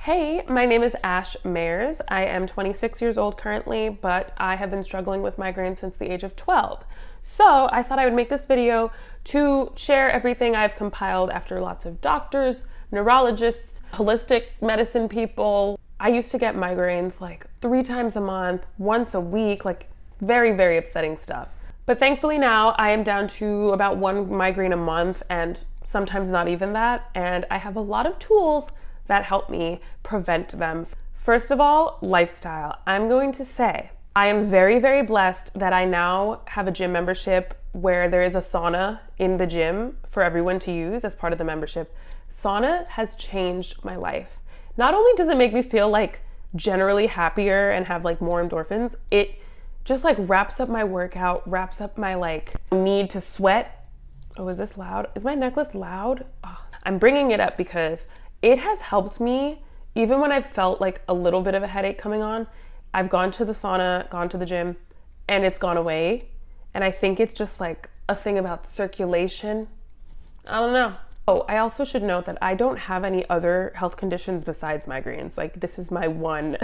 Hey, my name is Ash Mayers. I am 26 years old currently, but I have been struggling with migraines since the age of 12. So I thought I would make this video to share everything I've compiled after lots of doctors, neurologists, holistic medicine people. I used to get migraines like 3 times a month, once a week, like very, very upsetting stuff. But thankfully now I am down to about 1 migraine a month and sometimes not even that. And I have a lot of tools that help me prevent them. First of all, lifestyle. I'm going to say I am very, very blessed that I now have a gym membership where there is a sauna in the gym for everyone to use as part of the membership. Sauna has changed my life. Not only does it make me feel like generally happier and have like more endorphins, it just like wraps up my workout, wraps up my like need to sweat. Oh, is this loud? Is my necklace loud? Oh, I'm bringing it up because it has helped me even when I've felt like a little bit of a headache coming on. I've gone to the sauna, gone to the gym, and it's gone away. And I think it's just like a thing about circulation. I don't know. Oh, I also should note that I don't have any other health conditions besides migraines. Like this is my one,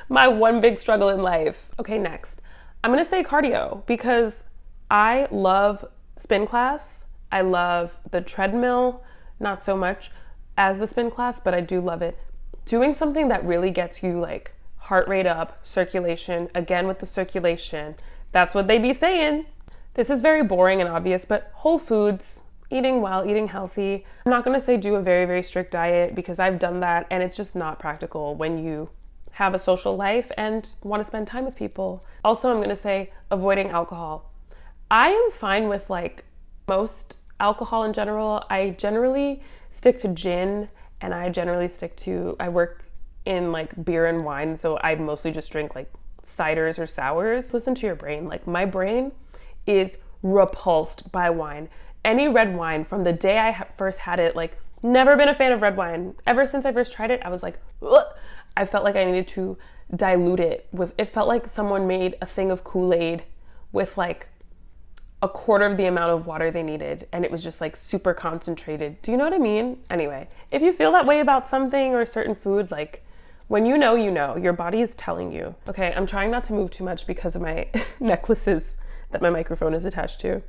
my one big struggle in life. Okay, next. I'm gonna say cardio because I love spin class. I love the treadmill, not so much as the spin class, but I do love it. Doing something that really gets you like heart rate up, circulation, again with the circulation, that's what they be saying. This is very boring and obvious, but whole foods, eating well, eating healthy. I'm not gonna say do a very, very strict diet because I've done that and it's just not practical when you have a social life and wanna spend time with people. Also, I'm gonna say avoiding alcohol. I am fine with like most alcohol in general. I generally stick to gin and I work in like beer and wine, so I mostly just drink like ciders or sours. Listen to your brain. Like my brain is repulsed by wine. Any red wine from the day I first had it, like never been a fan of red wine. Ever since I first tried it, I was like, ugh. I felt like I needed to dilute it with, it felt like someone made a thing of Kool-Aid with like a quarter of the amount of water they needed, and it was just like super concentrated. Do you know what I mean? Anyway, if you feel that way about something or a certain food, like when you know, your body is telling you. Okay, I'm trying not to move too much because of my necklaces that my microphone is attached to.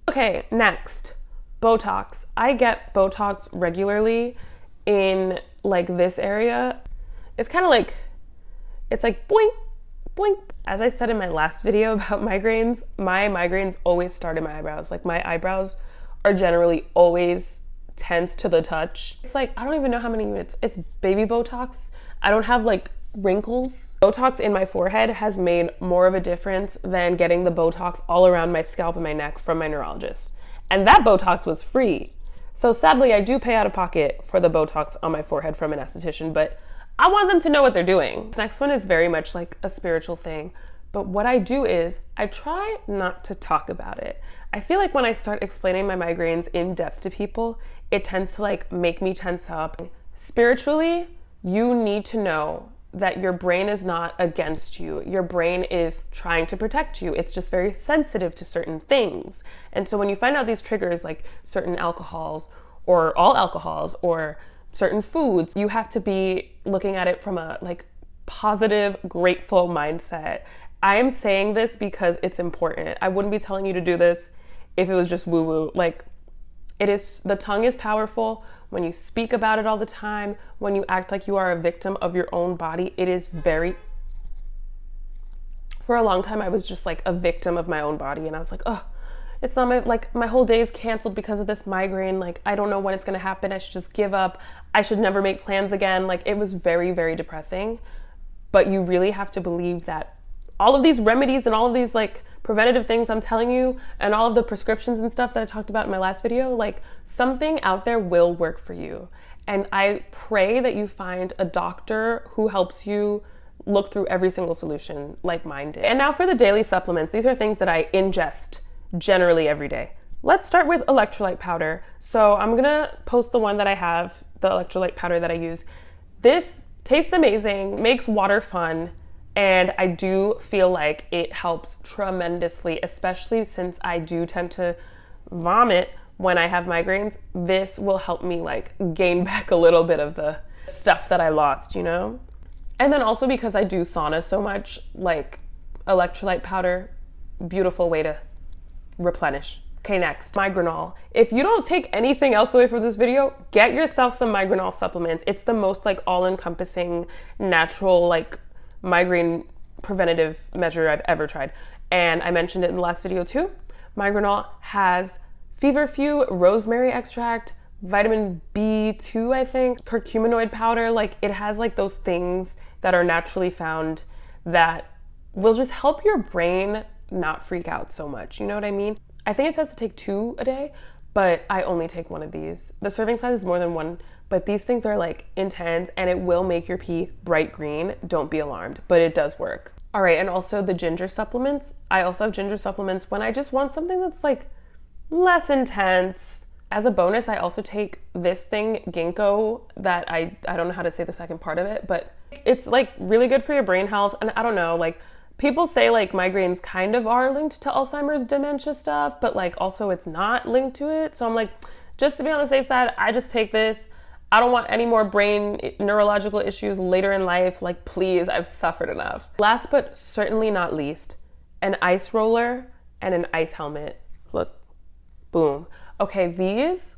Okay, next, Botox. I get Botox regularly in like this area. It's kind of like, it's like boink, boink. As I said in my last video about migraines, my migraines always start in my eyebrows. Like my eyebrows are generally always tense to the touch. It's like, I don't even know how many units. It's baby Botox. I don't have like wrinkles. Botox in my forehead has made more of a difference than getting the Botox all around my scalp and my neck from my neurologist. And that Botox was free. So sadly, I do pay out of pocket for the Botox on my forehead from an esthetician, but I want them to know what they're doing. This next one is very much like a spiritual thing, but what I do is I try not to talk about it. I feel like when I start explaining my migraines in depth to people, it tends to like make me tense up. Spiritually, you need to know that your brain is not against you. Your brain is trying to protect you. It's just very sensitive to certain things. And so when you find out these triggers like certain alcohols or all alcohols or certain foods, you have to be looking at it from a like positive, grateful mindset. I am saying this because it's important. I wouldn't be telling you to do this if it was just woo-woo. Like it is, the tongue is powerful. When you speak about it all the time, when you act like you are a victim of your own body, it is very, for a long time I was just like a victim of my own body and I was like, oh, it's not my whole day is canceled because of this migraine. Like, I don't know when it's gonna happen. I should just give up. I should never make plans again. Like, it was very, very depressing. But you really have to believe that all of these remedies and all of these like preventative things I'm telling you and all of the prescriptions and stuff that I talked about in my last video, like something out there will work for you. And I pray that you find a doctor who helps you look through every single solution like mine did. And now for the daily supplements. These are things that I ingest generally every day. Let's start with electrolyte powder. So I'm gonna post the one that I have, the electrolyte powder that I use. This tastes amazing, makes water fun, and I do feel like it helps tremendously, especially since I do tend to vomit when I have migraines, this will help me like gain back a little bit of the stuff that I lost, you know? And then also because I do sauna so much, like electrolyte powder, beautiful way to replenish. Okay, next, Migranol. If you don't take anything else away from this video, get yourself some Migranol supplements. It's the most like all-encompassing, natural, like migraine preventative measure I've ever tried. And I mentioned it in the last video too. Migranol has feverfew, rosemary extract, vitamin B2, I think, curcuminoid powder. Like it has like those things that are naturally found that will just help your brain not freak out so much. You know what I mean? I think it says to take 2 a day, but I only take 1 of these. The serving size is more than 1, but these things are like intense and it will make your pee bright green. Don't be alarmed, but it does work. All right, and also the ginger supplements. I also have ginger supplements when I just want something that's like less intense. As a bonus, I also take this thing, ginkgo, that I don't know how to say the second part of it, but it's like really good for your brain health. And I don't know, like people say like migraines kind of are linked to Alzheimer's dementia stuff, but like also it's not linked to it. So I'm like, just to be on the safe side, I just take this. I don't want any more brain neurological issues later in life. Like, please, I've suffered enough. Last but certainly not least, an ice roller and an ice helmet. Look, boom. Okay, these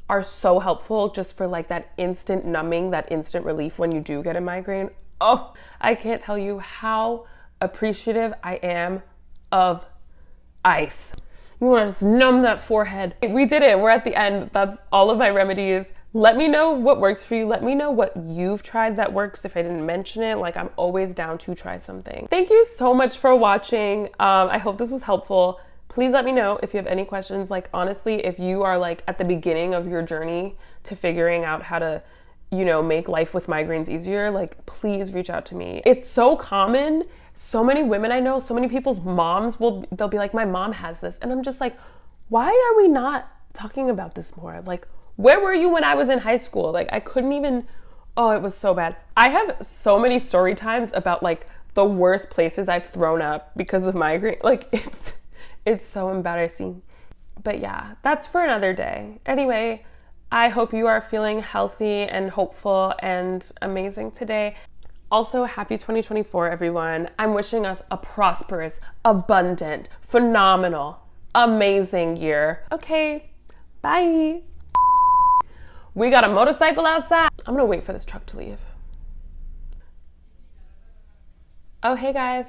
are so helpful just for like that instant numbing, that instant relief when you do get a migraine. Oh, I can't tell you how appreciative I am of ice. You want to just numb that forehead. We did it. We're at the end. That's all of my remedies. Let me know what works for you. Let me know what you've tried that works if I didn't mention it. Like, I'm always down to try something. Thank you so much for watching. I hope this was helpful. Please let me know if you have any questions. Like, honestly, if you are like at the beginning of your journey to figuring out how to, you know, make life with migraines easier, like, please reach out to me. It's so common. So many women I know, so many people's moms they'll be like, my mom has this. And I'm just like, why are we not talking about this more? Like, where were you when I was in high school? Like, I couldn't even, oh, it was so bad. I have so many story times about like the worst places I've thrown up because of migraine. Like, it's so embarrassing. But yeah, that's for another day. Anyway, I hope you are feeling healthy and hopeful and amazing today. Also, happy 2024, everyone. I'm wishing us a prosperous, abundant, phenomenal, amazing year. Okay, bye. We got a motorcycle outside. I'm gonna wait for this truck to leave. Oh, hey guys.